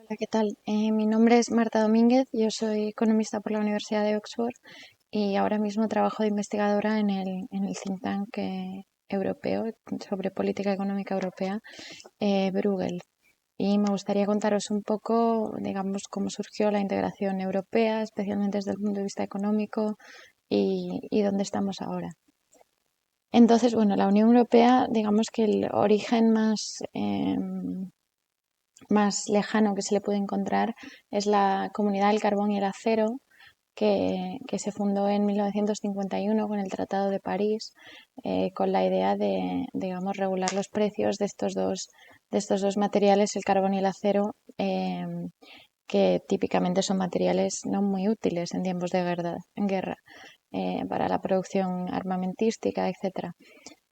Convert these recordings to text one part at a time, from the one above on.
Hola, ¿qué tal? Mi nombre es Marta Domínguez, yo soy economista por la Universidad de Oxford y ahora mismo trabajo de investigadora en el think tank europeo sobre política económica europea, Bruegel. Y me gustaría contaros un poco, digamos, cómo surgió la integración europea, especialmente desde el punto de vista económico y dónde estamos ahora. Entonces, bueno, la Unión Europea, digamos que el origen más lejano que se le puede encontrar es la Comunidad del Carbón y el Acero, que se fundó en 1951 con el Tratado de París, con la idea de, digamos, regular los precios de estos dos materiales, el carbón y el acero, que típicamente son materiales no muy útiles en tiempos de guerra, para la producción armamentística, etcétera.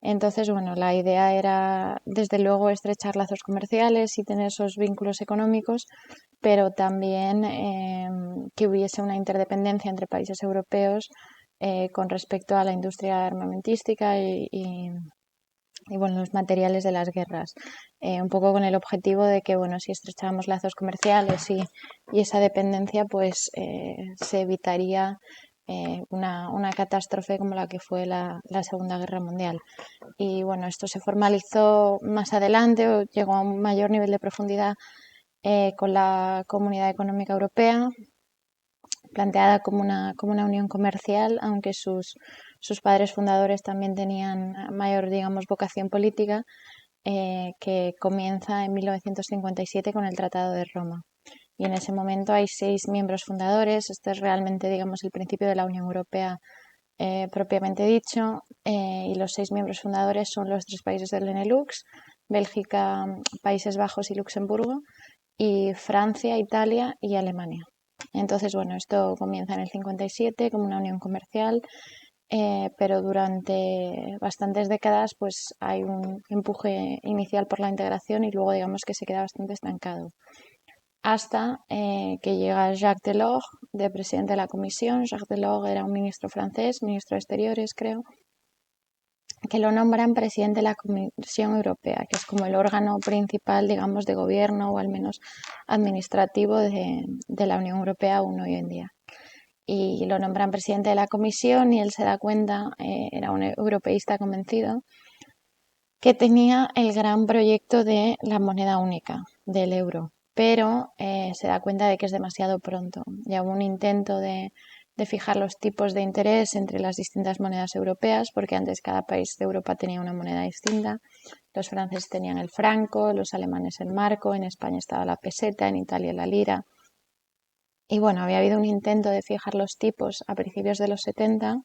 Entonces, bueno, la idea era, desde luego, estrechar lazos comerciales y tener esos vínculos económicos, pero también que hubiese una interdependencia entre países europeos con respecto a la industria armamentística y, bueno, los materiales de las guerras. Un poco con el objetivo de que, bueno, si estrechábamos lazos comerciales y esa dependencia, pues se evitaría una catástrofe como la que fue la Segunda Guerra Mundial. Y bueno, esto se formalizó más adelante, o llegó a un mayor nivel de profundidad con la Comunidad Económica Europea, planteada como una unión comercial, aunque sus padres fundadores también tenían mayor, digamos, vocación política, que comienza en 1957 con el Tratado de Roma. Y en ese momento hay 6 miembros fundadores. Este es realmente, digamos, el principio de la Unión Europea propiamente dicho, y los 6 miembros fundadores son los 3 países del Benelux: Bélgica, Países Bajos y Luxemburgo, y Francia, Italia y Alemania. Entonces, bueno, esto comienza en el 57 como una unión comercial, pero durante bastantes décadas pues hay un empuje inicial por la integración y luego digamos que se queda bastante estancado hasta que llega Jacques Delors, de presidente de la Comisión. Jacques Delors era un ministro francés, ministro de Exteriores, creo, que lo nombran presidente de la Comisión Europea, que es como el órgano principal, digamos, de gobierno o al menos administrativo de la Unión Europea aún hoy en día. Y lo nombran presidente de la Comisión y él se da cuenta, era un europeísta convencido, que tenía el gran proyecto de la moneda única, del euro, pero se da cuenta de que es demasiado pronto. Ya hubo un intento de fijar los tipos de interés entre las distintas monedas europeas, porque antes cada país de Europa tenía una moneda distinta. Los franceses tenían el franco, los alemanes el marco, en España estaba la peseta, en Italia la lira. Y bueno, había habido un intento de fijar los tipos a principios de los 70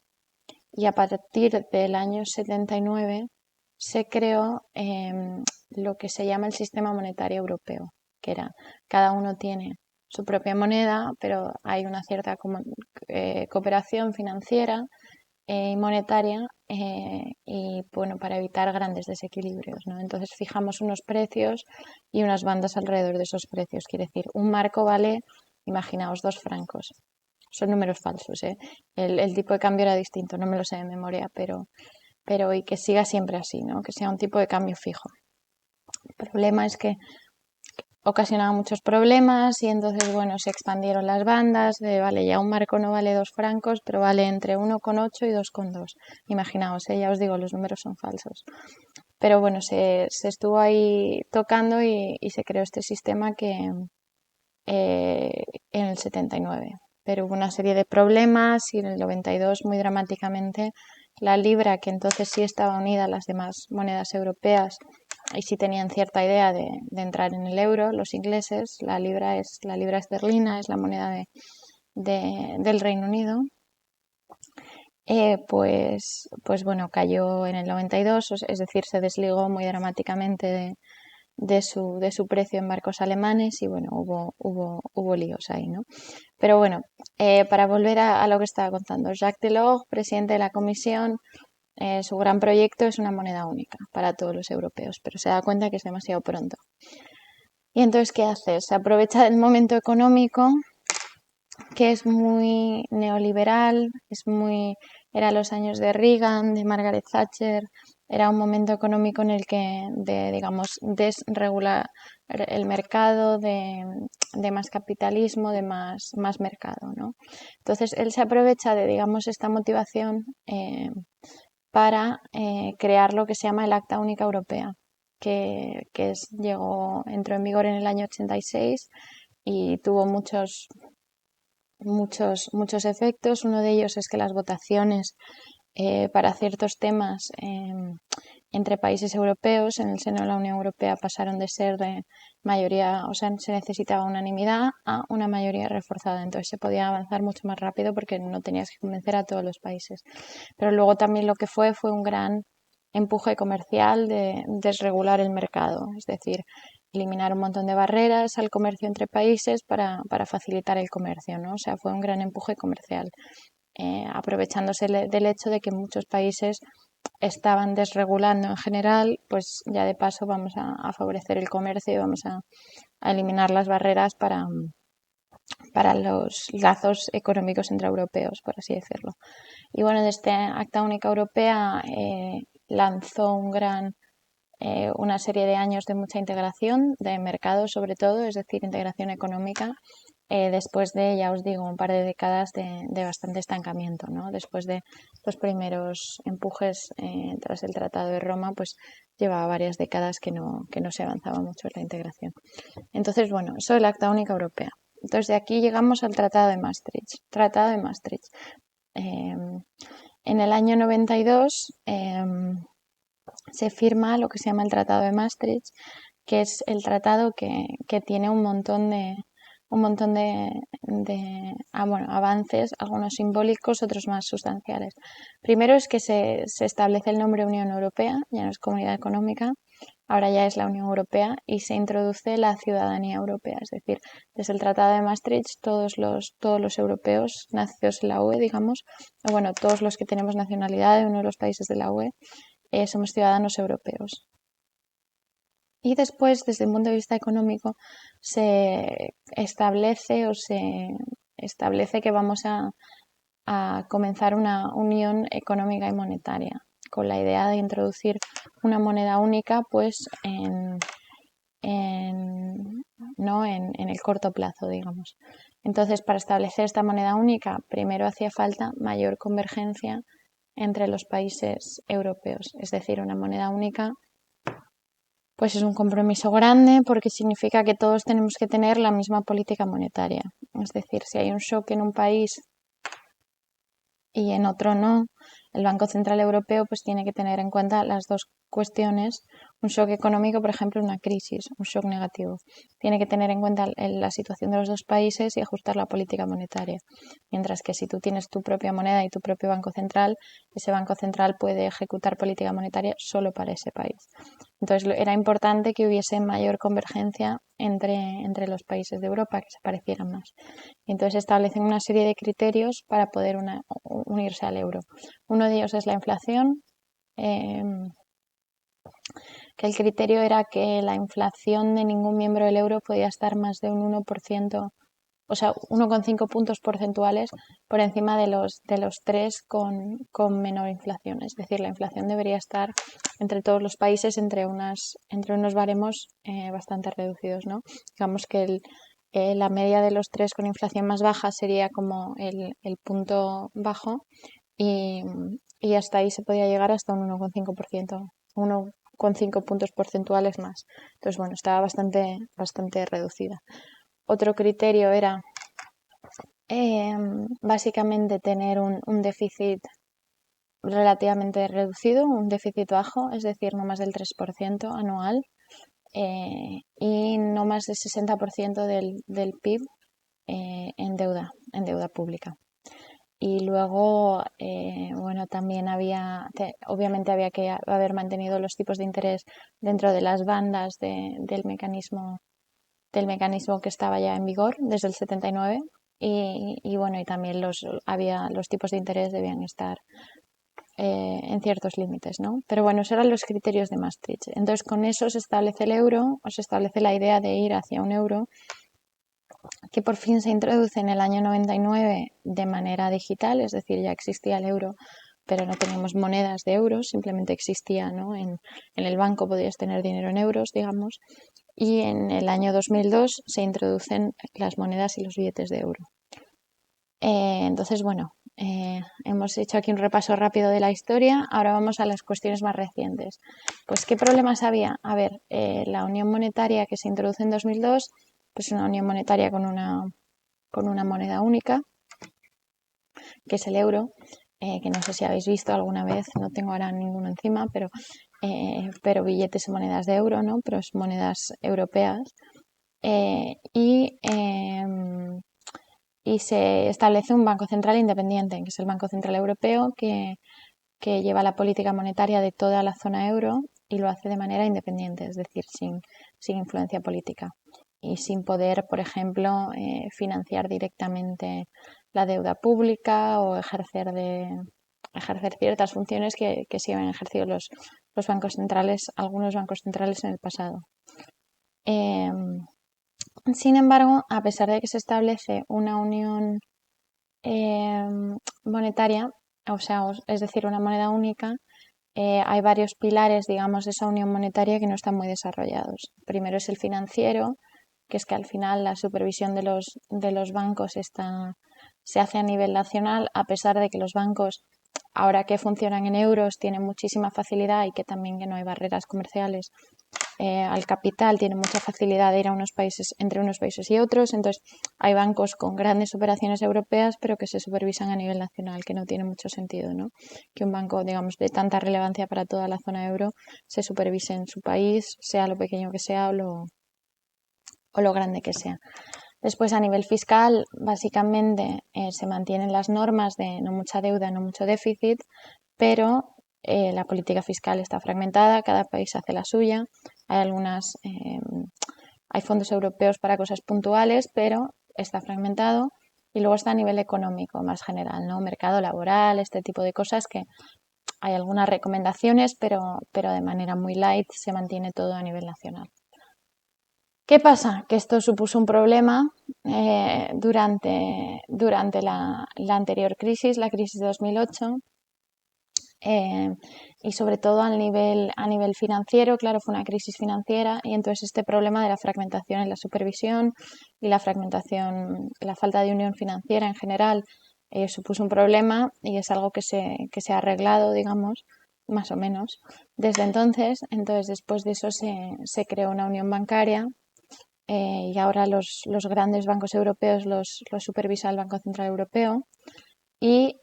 y a partir del año 79 se creó lo que se llama el sistema monetario europeo, que era, cada uno tiene su propia moneda, pero hay una cierta cooperación financiera y monetaria, y bueno, para evitar grandes desequilibrios, ¿no? Entonces fijamos unos precios y unas bandas alrededor de esos precios. Quiere decir, un marco vale, imaginaos, 2 francos. Son números falsos, ¿eh? El tipo de cambio era distinto, no me lo sé de memoria, pero y que siga siempre así, ¿no? Que sea un tipo de cambio fijo. El problema es que ocasionaba muchos problemas y entonces, bueno, se expandieron las bandas de, vale, ya un marco no vale 2 francos, pero vale entre 1,8 y 2,2. Imaginaos, ya os digo, los números son falsos. Pero bueno, se estuvo ahí tocando y se creó este sistema que en el 79. Pero hubo una serie de problemas y en el 92, muy dramáticamente, la libra, que entonces sí estaba unida a las demás monedas europeas y sí tenían cierta idea de entrar en el euro, los ingleses, la libra esterlina, es la moneda del Reino Unido, pues bueno, cayó en el 92, es decir, se desligó muy dramáticamente de su precio en barcos alemanes y bueno, hubo líos ahí, ¿no? Pero bueno, para volver a lo que estaba contando, Jacques Delors, presidente de la Comisión, su gran proyecto es una moneda única para todos los europeos, pero se da cuenta que es demasiado pronto. Y entonces, ¿qué hace? Se aprovecha del momento económico, que es muy neoliberal, era los años de Reagan, de Margaret Thatcher, era un momento económico en el que digamos, desregular el mercado, de más capitalismo, de más mercado, ¿no? Entonces, él se aprovecha de, digamos, esta motivación para crear lo que se llama el Acta Única Europea, entró en vigor en el año 86 y tuvo muchos efectos. Uno de ellos es que las votaciones para ciertos temas entre países europeos en el seno de la Unión Europea pasaron de ser de mayoría, o sea, se necesitaba unanimidad a una mayoría reforzada. Entonces se podía avanzar mucho más rápido porque no tenías que convencer a todos los países. Pero luego también lo que fue un gran empuje comercial de desregular el mercado, es decir, eliminar un montón de barreras al comercio entre países para facilitar el comercio, ¿no? O sea, fue un gran empuje comercial, aprovechándose del hecho de que muchos países estaban desregulando en general, pues ya de paso vamos a favorecer el comercio y vamos a eliminar las barreras para los lazos económicos entre europeos, por así decirlo. Y bueno, desde Acta Única Europea lanzó una serie de años de mucha integración de mercado, sobre todo, es decir, integración económica, después de, ya os digo, un par de décadas de bastante estancamiento, ¿no? Después de los primeros empujes tras el Tratado de Roma, pues llevaba varias décadas que no se avanzaba mucho en la integración. Entonces, bueno, eso es la Acta Única Europea. Entonces, de aquí llegamos al Tratado de Maastricht. Tratado de Maastricht. En el año 92 se firma lo que se llama el Tratado de Maastricht, que es el tratado que tiene un montón de avances, algunos simbólicos, otros más sustanciales. Primero es que se establece el nombre Unión Europea, ya no es Comunidad Económica, ahora ya es la Unión Europea y se introduce la ciudadanía europea, es decir, desde el Tratado de Maastricht todos los europeos nacidos en la UE, digamos, o bueno, todos los que tenemos nacionalidad de uno de los países de la UE, somos ciudadanos europeos. Y después, desde el punto de vista económico, se establece que vamos a comenzar una unión económica y monetaria, con la idea de introducir una moneda única, pues no en el corto plazo, digamos. Entonces, para establecer esta moneda única, primero hacía falta mayor convergencia entre los países europeos, es decir, una moneda única pues es un compromiso grande porque significa que todos tenemos que tener la misma política monetaria. Es decir, si hay un shock en un país y en otro no, el Banco Central Europeo pues tiene que tener en cuenta las dos cuestiones. Un shock económico, por ejemplo, una crisis, un shock negativo. Tiene que tener en cuenta la situación de los dos países y ajustar la política monetaria. Mientras que si tú tienes tu propia moneda y tu propio Banco Central, ese Banco Central puede ejecutar política monetaria solo para ese país. Entonces era importante que hubiese mayor convergencia entre los países de Europa, que se parecieran más. Y entonces establecen una serie de criterios para poder unirse al euro. Uno de ellos es la inflación, que el criterio era que la inflación de ningún miembro del euro podía estar más de un 1%, o sea, 1,5 puntos porcentuales por encima de los 3 con menor inflación. Es decir, la inflación debería estar entre todos los países entre unos baremos bastante reducidos, ¿no? Digamos que la media de los 3 con inflación más baja sería como el punto bajo y hasta ahí se podía llegar hasta un 1,5%, 1,5 puntos porcentuales más. Entonces, bueno, estaba bastante reducida. Otro criterio era básicamente tener un déficit relativamente reducido, un déficit bajo, es decir, no más del 3% anual y no más del 60% del PIB en deuda pública. Y luego, bueno, también obviamente había que haber mantenido los tipos de interés dentro de las bandas del mecanismo que estaba ya en vigor desde el 79 y bueno, y también los tipos de interés debían estar en ciertos límites, ¿no? Pero bueno, esos eran los criterios de Maastricht. Entonces, con eso se establece el euro, o se establece la idea de ir hacia un euro que por fin se introduce en el año 99 de manera digital, es decir, ya existía el euro, pero no teníamos monedas de euros, simplemente existía, ¿no? En el banco podías tener dinero en euros, digamos, y en el año 2002 se introducen las monedas y los billetes de euro. Entonces, bueno, hemos hecho aquí un repaso rápido de la historia. Ahora vamos a las cuestiones más recientes. Pues, ¿qué problemas había? A ver, la unión monetaria que se introduce en 2002, pues una unión monetaria con una moneda única, que es el euro, que no sé si habéis visto alguna vez, no tengo ahora ninguno encima, pero billetes y monedas de euro, ¿no? Pero es monedas europeas. Y se establece un Banco Central independiente, que es el Banco Central Europeo, que lleva la política monetaria de toda la zona euro y lo hace de manera independiente, es decir, sin influencia política y sin poder, por ejemplo, financiar directamente la deuda pública o ejercer ciertas funciones que sí habían ejercido los bancos centrales, algunos bancos centrales en el pasado. Sin embargo, a pesar de que se establece una unión monetaria, o sea, es decir, una moneda única, hay varios pilares, digamos, de esa unión monetaria que no están muy desarrollados. Primero es el financiero, que es que al final la supervisión de los bancos se hace a nivel nacional, a pesar de que los bancos, ahora que funcionan en euros, tienen muchísima facilidad y que también que no hay barreras comerciales al capital, tiene mucha facilidad de ir a unos países, entre unos países y otros. Entonces, hay bancos con grandes operaciones europeas, pero que se supervisan a nivel nacional, que no tiene mucho sentido, ¿no? Que un banco, digamos, de tanta relevancia para toda la zona euro se supervise en su país, sea lo pequeño que sea o lo grande que sea. Después, a nivel fiscal, básicamente se mantienen las normas de no mucha deuda, no mucho déficit, pero la política fiscal está fragmentada, cada país hace la suya. Hay fondos europeos para cosas puntuales, pero está fragmentado. Y luego está a nivel económico más general, ¿no? Mercado laboral, este tipo de cosas que hay algunas recomendaciones, pero de manera muy light se mantiene todo a nivel nacional. ¿Qué pasa? Que esto supuso un problema durante la anterior crisis, la crisis de 2008, y sobre todo a nivel financiero, claro, fue una crisis financiera y entonces este problema de la fragmentación en la supervisión y la falta de unión financiera en general supuso un problema y es algo que se ha arreglado, digamos, más o menos desde entonces. Entonces, después de eso se creó una unión bancaria y ahora los grandes bancos europeos los supervisa el Banco Central Europeo y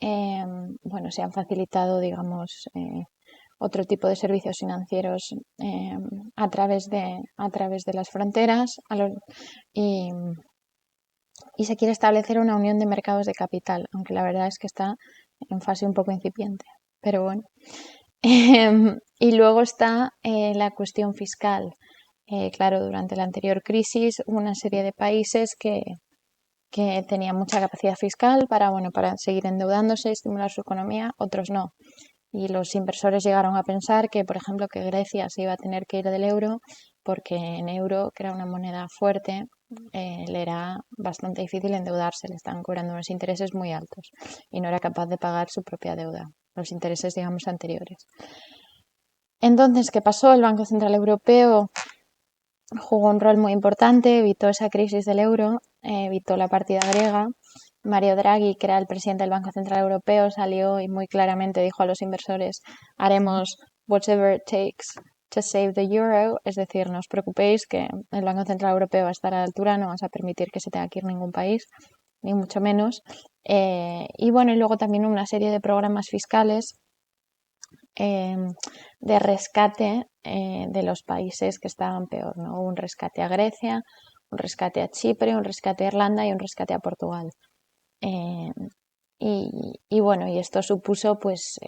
bueno, se han facilitado, digamos, otro tipo de servicios financieros a través de las fronteras y, y se quiere establecer una unión de mercados de capital, aunque la verdad es que está en fase un poco incipiente, pero bueno. Y luego está la cuestión fiscal. Claro, durante la anterior crisis hubo una serie de países que tenían mucha capacidad fiscal para seguir endeudándose y estimular su economía, otros no. Y los inversores llegaron a pensar que, por ejemplo, que Grecia se iba a tener que ir del euro porque en euro, que era una moneda fuerte, le era bastante difícil endeudarse, le estaban cobrando unos intereses muy altos y no era capaz de pagar su propia deuda, los intereses, digamos, anteriores. Entonces, ¿qué pasó? El Banco Central Europeo jugó un rol muy importante, evitó esa crisis del euro, evitó la partida griega. Mario Draghi, que era el presidente del Banco Central Europeo, salió y muy claramente dijo a los inversores: haremos whatever it takes to save the euro, es decir, no os preocupéis que el Banco Central Europeo va a estar a la altura, no vas a permitir que se tenga que ir ningún país, ni mucho menos. Y bueno, y luego también una serie de programas fiscales de rescate de los países que estaban peor, ¿no? Un rescate a Grecia, un rescate a Chipre, un rescate a Irlanda y un rescate a Portugal. Y bueno, y esto supuso pues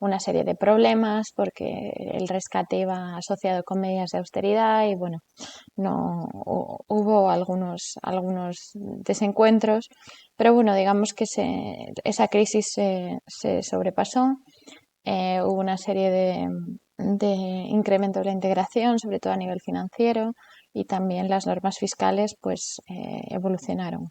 una serie de problemas porque el rescate iba asociado con medidas de austeridad y bueno, no hubo algunos desencuentros, pero bueno, digamos que esa crisis se sobrepasó. Hubo una serie de incrementos de la integración, sobre todo a nivel financiero, y también las normas fiscales pues evolucionaron.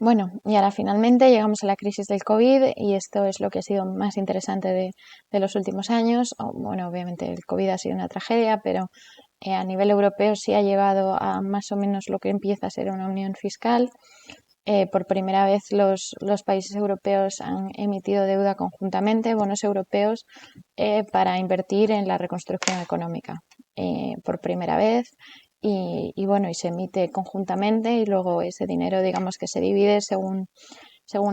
Bueno, y ahora finalmente llegamos a la crisis del COVID y esto es lo que ha sido más interesante de los últimos años. Bueno, obviamente el COVID ha sido una tragedia, pero a nivel europeo sí ha llevado a más o menos lo que empieza a ser una unión fiscal. Por primera vez los países europeos han emitido deuda conjuntamente, bonos europeos, para invertir en la reconstrucción económica. Por primera vez. Y bueno, y se emite conjuntamente y luego ese dinero, digamos que se divide según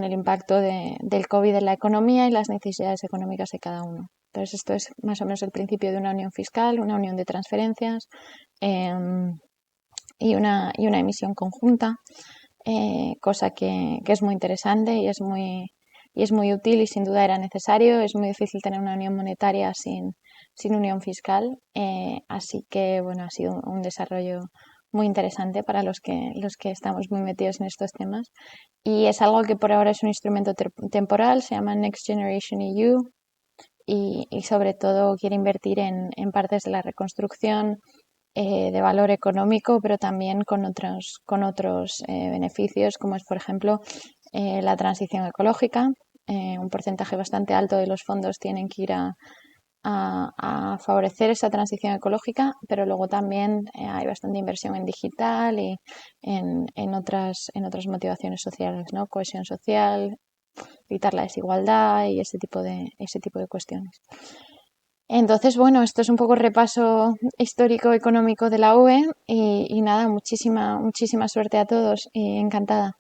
el impacto del COVID en la economía y las necesidades económicas de cada uno. Entonces, esto es más o menos el principio de una unión fiscal, una unión de transferencias, eh, y una emisión conjunta, cosa que es muy interesante y es muy útil y sin duda era necesario. Es muy difícil tener una unión monetaria sin unión fiscal, así que bueno, ha sido un desarrollo muy interesante para los que estamos muy metidos en estos temas y es algo que por ahora es un instrumento temporal, se llama Next Generation EU y sobre todo quiere invertir en partes de la reconstrucción, de valor económico, pero también con otros beneficios, como es, por ejemplo, la transición ecológica. Un porcentaje bastante alto de los fondos tienen que ir a favorecer esa transición ecológica, pero luego también hay bastante inversión en digital y en otras motivaciones sociales, ¿no? Cohesión social, evitar la desigualdad y ese tipo de cuestiones. Entonces, bueno, esto es un poco repaso histórico económico de la UE y nada, muchísima suerte a todos y encantada.